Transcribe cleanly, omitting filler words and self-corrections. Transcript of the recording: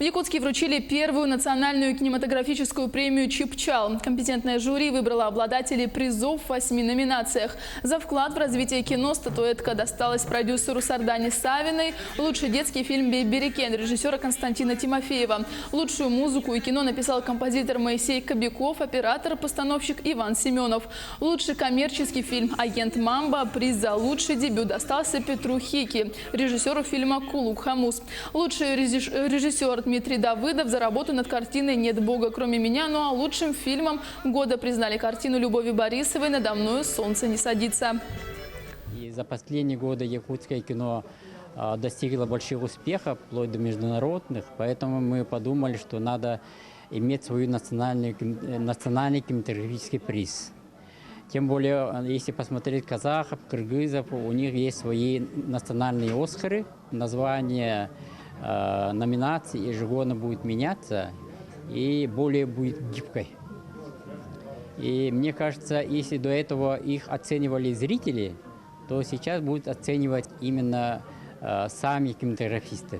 Якутске вручили первую национальную кинематографическую премию «Чипчал». Компетентное жюри выбрало обладателей призов в 8 номинациях. За вклад в развитие кино статуэтка досталась продюсеру Сардане Савиной, лучший детский фильм «Беберекен» режиссера Константина Тимофеева. Лучшую музыку и кино написал композитор Моисей Кобяков, оператор-постановщик Иван Семенов. Лучший коммерческий фильм «Агент Мамба». Приз за лучший дебют достался Петру Хики, режиссеру фильма «Кулук Хамус». Лучший режиссер Дмитрий Давыдов за работу над картиной «Нет Бога, кроме меня». Ну а лучшим фильмом года признали картину Любови Борисовой «Надо мною солнце не садится». И за последние годы якутское кино достигло больших успехов, вплоть до международных. Поэтому мы подумали, что надо иметь свой национальный кинематографический приз. Тем более, если посмотреть казахов, кыргызов, у них есть свои национальные «Оскары». Название номинаций ежегодно будет меняться и более будет гибкой. И мне кажется, если до этого их оценивали зрители, то сейчас будут оценивать именно сами кинематографисты.